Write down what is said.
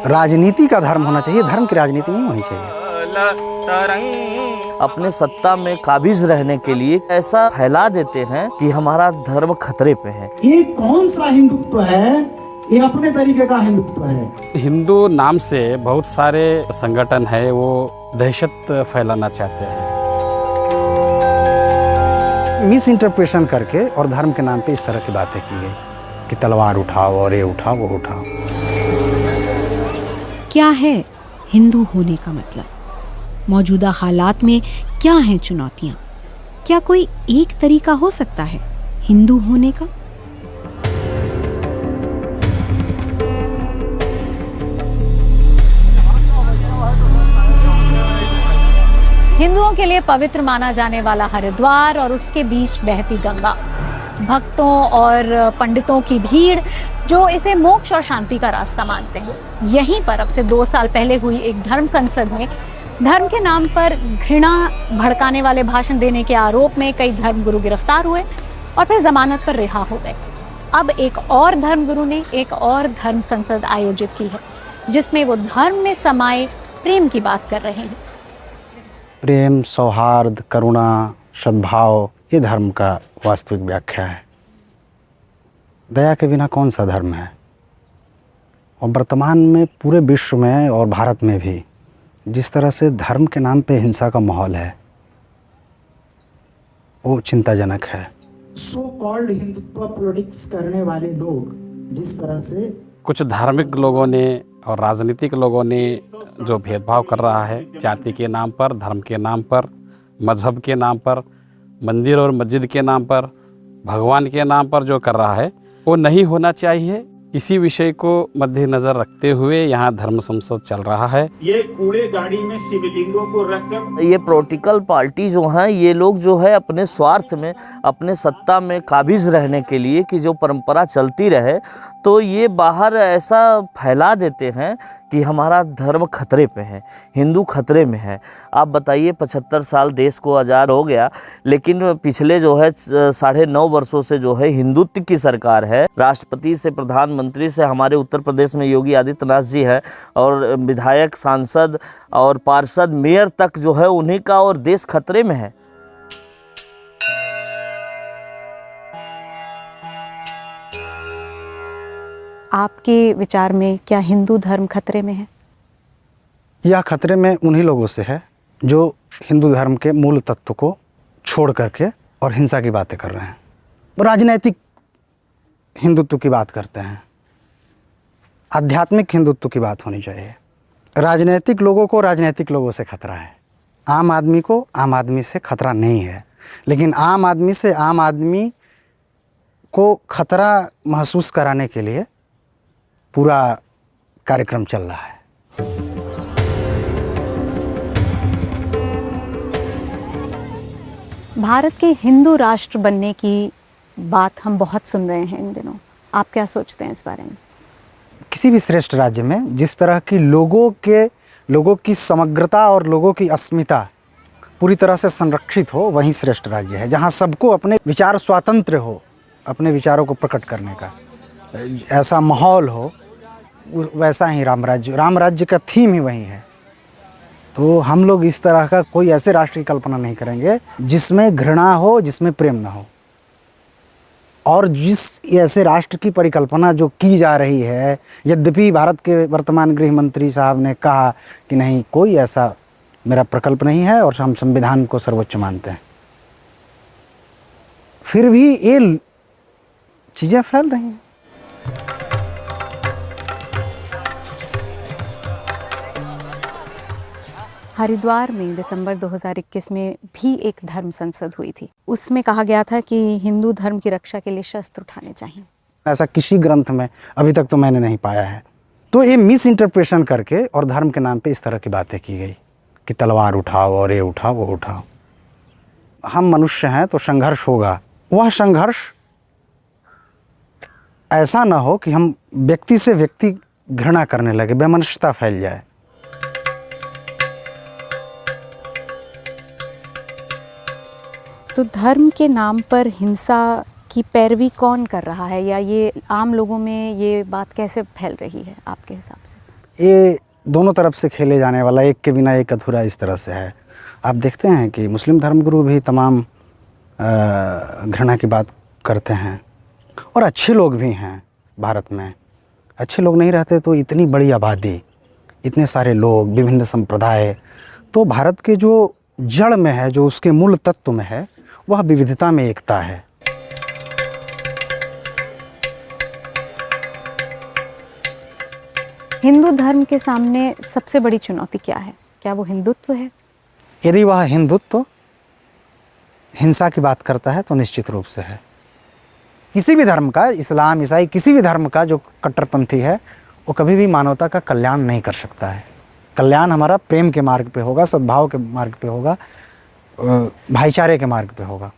राजनीति का धर्म होना चाहिए, धर्म की राजनीति नहीं होनी चाहिए। अपने सत्ता में काबिज रहने के लिए ऐसा फैला देते हैं कि हमारा धर्म खतरे पे है। ये कौन सा हिंदुत्व है? ये अपने तरीके का हिंदुत्व है। हिंदू नाम से बहुत सारे संगठन है, वो दहशत फैलाना चाहते हैं। मिस इंटरप्रेशन करके और धर्म के नाम पे इस तरह की बातें की गई कि तलवार उठाओ और ये उठाओ वो उठाओ। क्या है हिंदू होने का मतलब? मौजूदा हालात में क्या हैं चुनौतियाँ? क्या कोई एक तरीका हो सकता है हिंदू होने का? हिंदुओं के लिए पवित्र माना जाने वाला हरिद्वार और उसके बीच बहती गंगा, भक्तों और पंडितों की भीड़ जो इसे मोक्ष और शांति का रास्ता मानते हैं। यहीं पर अब से 2 साल पहले हुई एक धर्म संसद में धर्म के नाम पर घृणा भड़काने वाले भाषण देने के आरोप में कई धर्मगुरु गिरफ्तार हुए और फिर जमानत पर रिहा हो गए। अब एक और धर्मगुरु ने एक और धर्म संसद आयोजित की है, जिसमें वो धर्म में समाये प्रेम की बात कर रहे हैं। प्रेम, सौहार्द, करुणा, सद्भाव, ये धर्म का वास्तविक व्याख्या है। दया के बिना कौन सा धर्म है? और वर्तमान में पूरे विश्व में और भारत में भी जिस तरह से धर्म के नाम पे हिंसा का माहौल है, वो चिंताजनक है। सो कॉल्ड हिंदुत्व पॉलिटिक्स करने वाले लोग जिस तरह से कुछ धार्मिक लोगों ने और राजनीतिक लोगों ने जो भेदभाव कर रहा है, जाति के नाम पर, धर्म के नाम पर, मजहब के नाम पर, मंदिर और मस्जिद के नाम पर, भगवान के नाम पर जो कर रहा है, वो नहीं होना चाहिए। इसी विषय को मद्देनजर रखते हुए यहाँ धर्म संसद चल रहा है। ये कूड़े गाड़ी में शिवलिंगों को रखकर ये पॉलिटिकल पार्टी जो हैं, ये लोग जो है अपने स्वार्थ में, अपने सत्ता में काबिज रहने के लिए कि जो परंपरा चलती रहे, तो ये बाहर ऐसा फैला देते हैं कि हमारा धर्म खतरे पे है, हिंदू खतरे में है। आप बताइए, 75 साल देश को आज़ाद हो गया, लेकिन पिछले जो है 9.5 वर्षों से जो है हिंदुत्व की सरकार है। राष्ट्रपति से, प्रधानमंत्री से, हमारे उत्तर प्रदेश में योगी आदित्यनाथ जी है, और विधायक, सांसद और पार्षद, मेयर तक जो है उन्हीं का, और देश खतरे में है। आपके विचार में क्या हिंदू धर्म खतरे में है? यह खतरे में उन्हीं लोगों से है जो हिंदू धर्म के मूल तत्व को छोड़ करके और हिंसा की बातें कर रहे हैं। वो राजनैतिक हिंदुत्व की बात करते हैं। आध्यात्मिक हिंदुत्व की बात होनी चाहिए। राजनैतिक लोगों को राजनैतिक लोगों से खतरा है, आम आदमी को आम आदमी से खतरा नहीं है। लेकिन आम आदमी से आम आदमी को खतरा महसूस कराने के लिए पूरा कार्यक्रम चल रहा है। भारत के हिंदू राष्ट्र बनने की बात हम बहुत सुन रहे हैं इन दिनों। आप क्या सोचते हैं इस बारे में? किसी भी श्रेष्ठ राज्य में जिस तरह की लोगों की समग्रता और लोगों की अस्मिता पूरी तरह से संरक्षित हो, वहीं श्रेष्ठ राज्य है। जहाँ सबको अपने विचार स्वातंत्र्य हो, अपने विचारों को प्रकट करने का ऐसा माहौल हो, वैसा ही राम राज्य का थीम ही वही है। तो हम लोग इस तरह का कोई ऐसे राष्ट्र की कल्पना नहीं करेंगे जिसमें घृणा हो, जिसमें प्रेम ना हो। और जिस ऐसे राष्ट्र की परिकल्पना जो की जा रही है, यद्यपि भारत के वर्तमान गृह मंत्री साहब ने कहा कि नहीं, कोई ऐसा मेरा प्रकल्प नहीं है और हम संविधान को सर्वोच्च मानते हैं, फिर भी ये चीज़ें फैल रही हैं। हरिद्वार में दिसंबर 2021 में भी एक धर्म संसद हुई थी। उसमें कहा गया था कि हिंदू धर्म की रक्षा के लिए शस्त्र उठाने चाहिए। ऐसा किसी ग्रंथ में अभी तक तो मैंने नहीं पाया है। तो ये मिस इंटरप्रेशन करके और धर्म के नाम पे इस तरह की बातें की गई कि तलवार उठाओ और ये उठाओ वो उठाओ। हम मनुष्य हैं तो संघर्ष होगा। वह संघर्ष ऐसा ना हो कि हम व्यक्ति से व्यक्ति घृणा करने लगे, वैमनस्यता फैल जाए। तो धर्म के नाम पर हिंसा की पैरवी कौन कर रहा है, या ये आम लोगों में ये बात कैसे फैल रही है आपके हिसाब से? ये दोनों तरफ से खेले जाने वाला, एक के बिना एक अधूरा, इस तरह से है। आप देखते हैं कि मुस्लिम धर्मगुरु भी तमाम घृणा की बात करते हैं, और अच्छे लोग भी हैं भारत में। अच्छे लोग नहीं रहते तो इतनी बड़ी आबादी, इतने सारे लोग, विभिन्न संप्रदाय, तो भारत के जो जड़ में है, जो उसके मूल तत्व में है, वह विविधता में एकता है। हिंदू धर्म के सामने सबसे बड़ी चुनौती क्या है? क्या वो हिंदुत्व है? यदि वह हिंदुत्व हिंसा की बात करता है तो निश्चित रूप से है। किसी भी धर्म का, इस्लाम, ईसाई, किसी भी धर्म का जो कट्टरपंथी है, वो कभी भी मानवता का कल्याण नहीं कर सकता है। कल्याण हमारा प्रेम के मार्ग पे होगा, सद्भाव के मार्ग पे होगा, भाईचारे के मार्ग पे होगा।